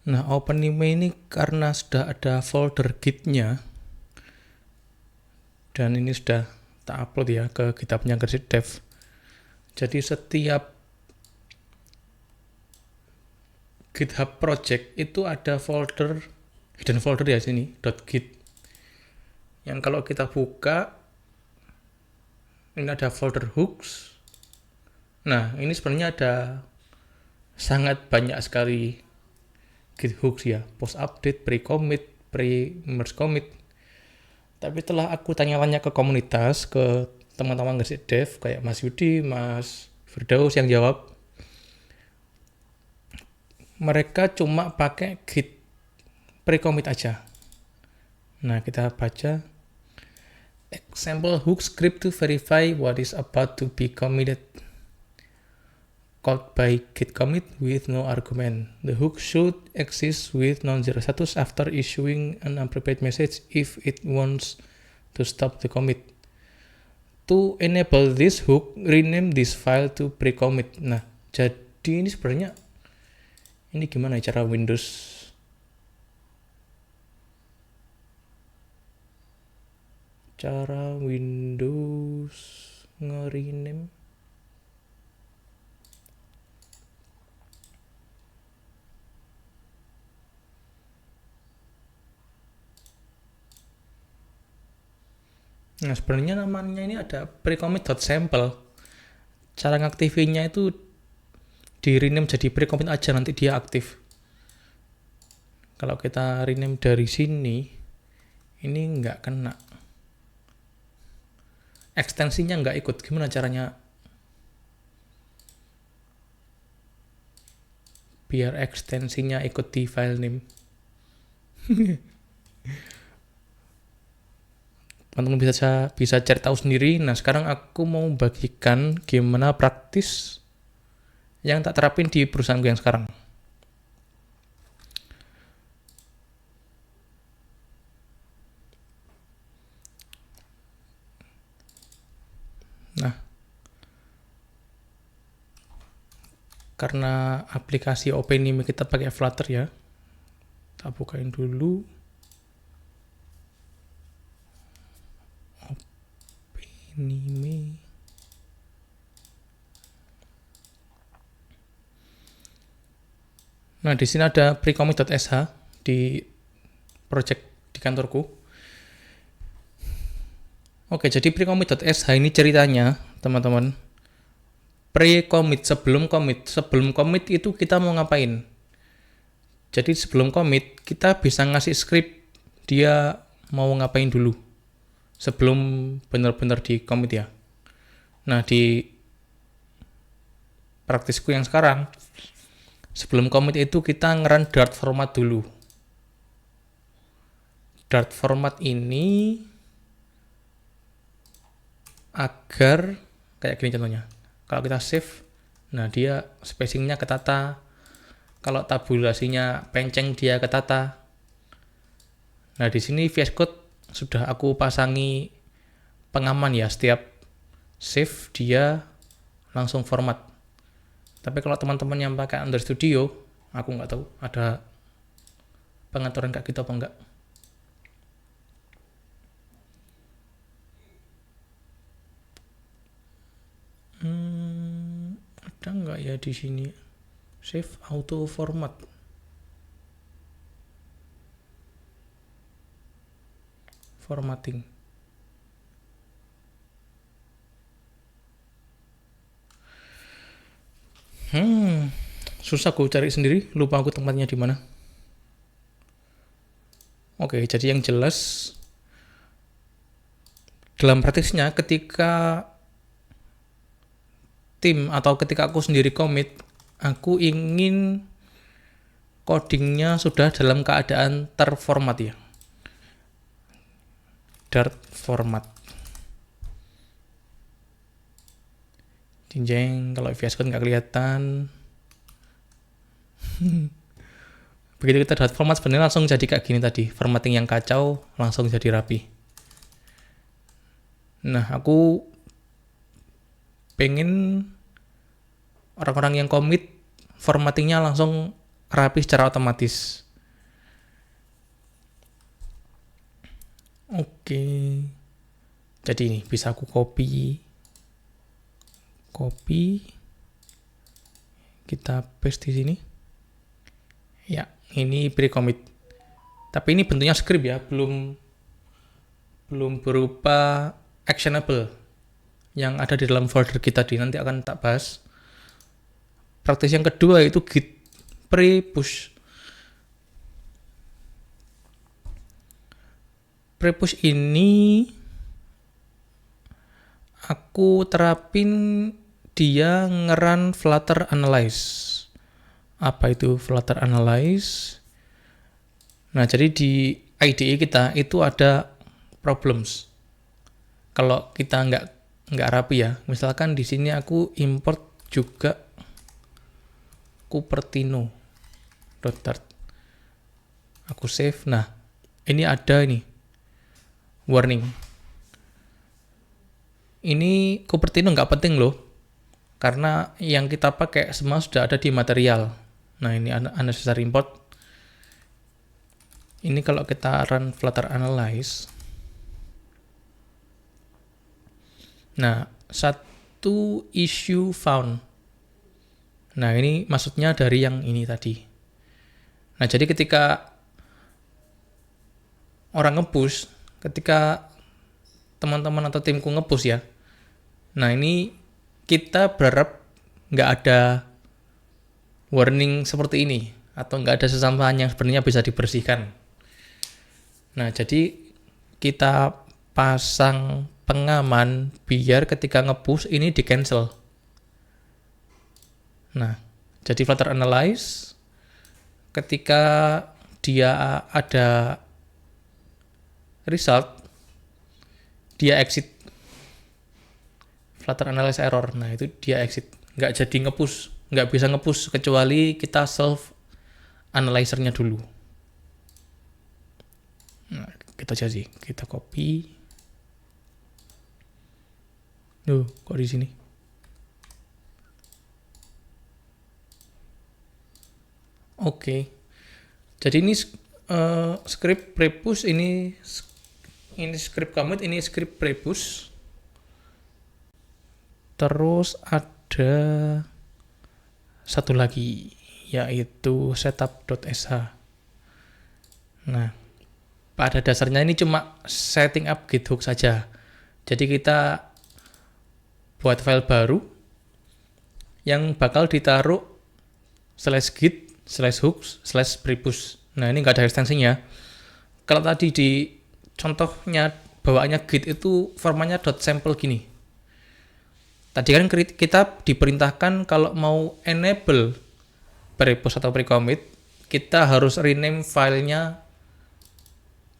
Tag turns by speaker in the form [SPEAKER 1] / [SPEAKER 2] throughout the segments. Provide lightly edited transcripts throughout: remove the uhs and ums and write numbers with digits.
[SPEAKER 1] Nah, OpenIME ini karena sudah ada folder git-nya, dan ini sudah tak upload ya ke GitHub-nya Gersik Dev. Jadi setiap GitHub project itu ada folder, hidden folder ya sini, .git. Yang kalau kita buka, ini ada folder hooks. Nah, ini sebenarnya ada sangat banyak sekali git hooks ya, post update, pre-commit, pre-merge commit. Tapi setelah aku tanya-tanya ke komunitas, ke teman-teman Gersik Dev, kayak Mas Yudi, Mas Firdaus yang jawab, mereka cuma pakai git pre-commit aja. Nah, kita baca example hook script to verify what is about to be committed. Called by git commit with no argument. The hook should exist with non-zero status after issuing an appropriate message if it wants to stop the commit. To enable this hook, rename this file to pre-commit. Nah, jadi ini sebenarnya ini gimana cara Windows nge-rename. Nah, sebenarnya namanya ini ada precommit.sample. Cara ngaktifinnya itu di rename jadi precommit aja, nanti dia aktif. Kalau kita rename dari sini, ini nggak kena. Ekstensinya nggak ikut. Gimana caranya biar ekstensinya ikut di file name? Teman-teman bisa cari tahu sendiri. Nah, sekarang aku mau bagikan gimana praktis yang tak terapin di perusahaanku yang sekarang. Nah, karena aplikasi OpenIME kita pakai Flutter ya, kita bukain dulu OpenIME. Nah, di sini ada precommit.sh di project di kantorku. Oke, jadi precommit.sh ini ceritanya, teman-teman. Pre-commit, sebelum commit itu kita mau ngapain? Jadi sebelum commit, kita bisa ngasih script dia mau ngapain dulu sebelum benar-benar di commit ya. Nah, di praktisku yang sekarang, sebelum commit itu kita ngeran Dart format dulu. Dart format ini agar kayak gini contohnya. Kalau kita save, nah dia spacingnya ketata. Kalau tabulasinya penceng dia ketata. Nah, di sini VS Code sudah aku pasangi pengaman ya, setiap save dia langsung format. Tapi kalau teman-teman yang pakai Android Studio, aku nggak tahu ada pengaturan kayak gitu apa enggak. Ada nggak ya di sini? Save auto format. Formatting. Susah gue cari sendiri, lupa aku tempatnya di mana. Oke, jadi yang jelas dalam praktisnya ketika tim atau ketika aku sendiri commit, aku ingin codingnya sudah dalam keadaan terformat ya. Dart format. Jinjeng, kalau VS Code nggak kelihatan. Begitu kita Dart format sebenarnya langsung jadi kayak gini tadi. Formatting yang kacau langsung jadi rapi. Nah, aku pengen orang-orang yang commit formattingnya langsung rapi secara otomatis. Oke. Jadi ini bisa aku copy. Kita paste di sini. Ya, ini pre-commit. Tapi ini bentuknya script ya, belum berupa actionable yang ada di dalam folder kita nanti akan tak bahas. Praktis yang kedua itu git pre-push. Pre-push ini aku terapin dia ngeran Flutter Analyze. Apa itu Flutter Analyze? Nah, jadi di IDE kita itu ada problems. Kalau kita nggak rapi ya, misalkan di sini aku import juga Cupertino.dart. Aku save. Nah, ini ada ini warning. Ini Cupertino nggak penting loh, karena yang kita pakai semua sudah ada di material. Nah, ini unnecessary import. Ini kalau kita run Flutter Analyze. Nah, satu issue found. Nah, ini maksudnya dari yang ini tadi. Nah, jadi ketika orang nge-push, ketika teman-teman atau timku nge-push ya, nah ini kita berharap nggak ada warning seperti ini, atau nggak ada sesampaian yang sebenarnya bisa dibersihkan. Nah, jadi kita pasang pengaman biar ketika nge-push ini di-cancel. Nah, jadi Flutter Analyze, ketika dia ada result, dia exit. Flutter Analyze error, nah itu dia exit. Nggak jadi nge-push, nggak bisa nge-push kecuali kita solve analyzer-nya dulu. Nah, kita jadi, kita copy. Kok di sini? Oke. Jadi ini script prepush, ini script commit, ini script prepush. Terus ada satu lagi, yaitu setup.sh. Nah, pada dasarnya ini cuma setting up git hook saja. Jadi kita buat file baru yang bakal ditaruh /git/hooks/prepush. Nah, ini nggak ada ekstensinya. Kalau tadi di contohnya bawaannya git itu formatnya .sample gini. Tadi kan kita diperintahkan kalau mau enable prepush atau pre-commit, kita harus rename filenya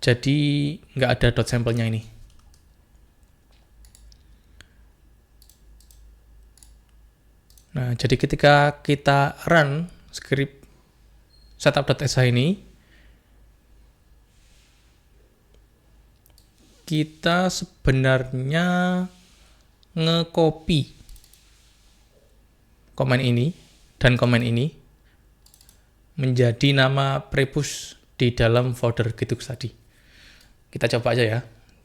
[SPEAKER 1] jadi nggak ada .sample-nya ini. Nah, jadi ketika kita run script setup.sh ini, kita sebenarnya nge-copy komen ini dan komen ini menjadi nama prepush di dalam folder githooks tadi. Kita coba aja ya.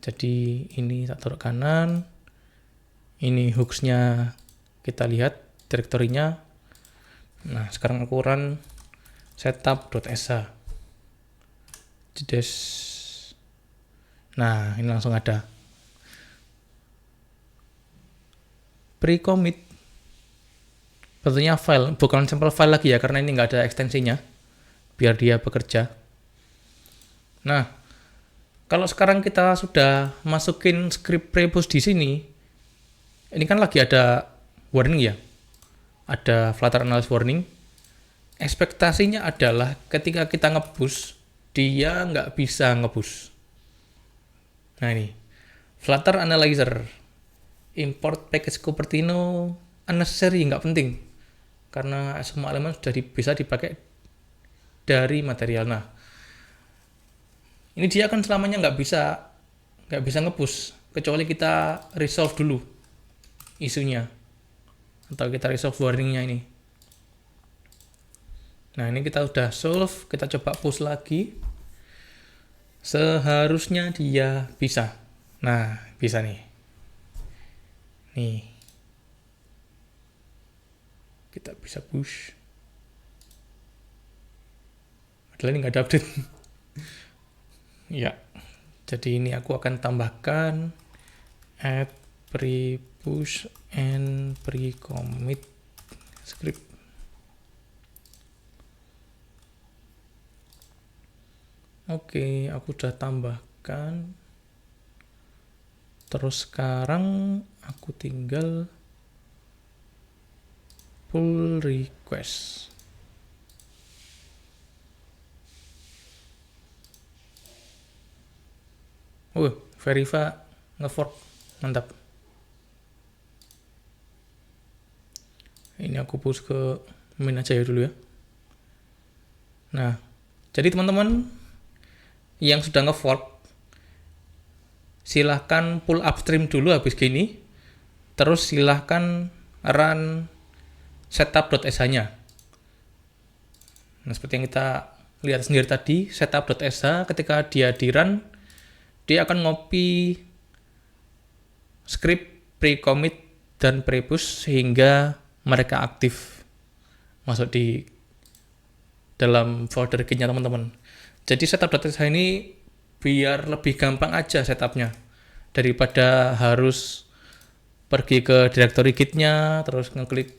[SPEAKER 1] Jadi ini tak taruh kanan. Ini hooks-nya kita lihat direktorinya. Nah, sekarang aku run setup.sh. Jedes. Nah, ini langsung ada. Pre-commit. Bentuknya file, bukan sampel file lagi ya, karena ini nggak ada ekstensinya. Biar dia bekerja. Nah, kalau sekarang kita sudah masukin script prepush di sini, ini kan lagi ada warning ya. Ada Flutter Analyze warning. Ekspektasinya adalah ketika kita nge-push, dia nggak bisa nge-push. Nah ini, Flutter Analyzer, import package Cupertino, unnecessary, nggak penting. Karena semua elemen sudah bisa dipakai dari material. Nah, ini dia kan selamanya nggak bisa nge-push, kecuali kita resolve dulu isunya. Atau kita resolve warningnya ini. Nah, ini kita udah solve, kita coba push lagi. Seharusnya dia bisa. Nah, bisa nih. Nih. Kita bisa push. Padahal ini nggak ada update. Ya. Jadi ini aku akan tambahkan add pre-push and pre-commit script. Oke, aku udah tambahkan. Terus sekarang aku tinggal pull request. Verifa ngefork, mantap. Ini aku push ke main aja ya dulu ya. Nah, jadi teman-teman yang sudah ngefork, silahkan pull upstream dulu habis gini, terus silahkan run setup.sh-nya. Nah, seperti yang kita lihat sendiri tadi, setup.sh ketika dia di run, dia akan ngopi script pre-commit dan pre-push sehingga mereka aktif masuk di dalam folder gitnya teman-teman. Jadi setup.sh ini biar lebih gampang aja setupnya daripada harus pergi ke directory gitnya terus ngeklik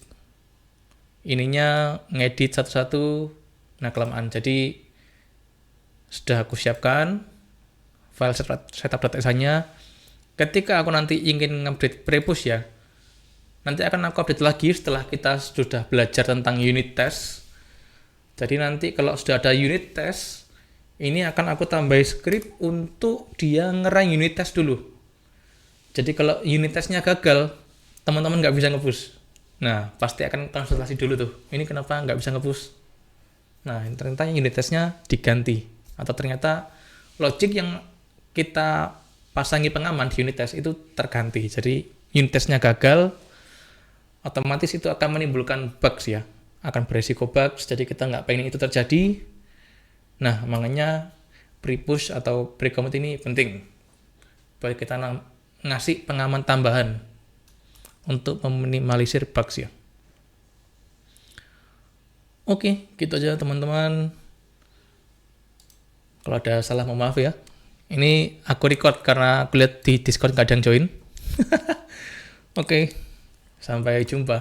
[SPEAKER 1] ininya ngedit satu-satu, nah kelamaan. Jadi sudah aku siapkan file setup.sh-nya. Ketika aku nanti ingin ngupdate pre-push ya, nanti akan aku update lagi setelah kita sudah belajar tentang unit test. Jadi nanti kalau sudah ada unit test, ini akan aku tambah script untuk dia ngerun unit test dulu. Jadi kalau unit testnya gagal, teman-teman nggak bisa nge-push. Nah, pasti akan konsultasi dulu tuh. Ini kenapa nggak bisa nge-push? Nah, ternyata unit testnya diganti. Atau ternyata logic yang kita pasangi pengaman di unit test itu terganti. Jadi unit testnya gagal, otomatis itu akan menimbulkan bugs ya. Akan beresiko bugs, jadi kita nggak pengen itu terjadi. Nah, makanya pre-push atau pre-commit ini penting. Buat kita ngasih pengaman tambahan untuk meminimalisir bugs ya. Oke, gitu aja teman-teman. Kalau ada salah mohon maaf ya. Ini aku record karena aku lihat di Discord nggak ada yang join. Oke, sampai jumpa.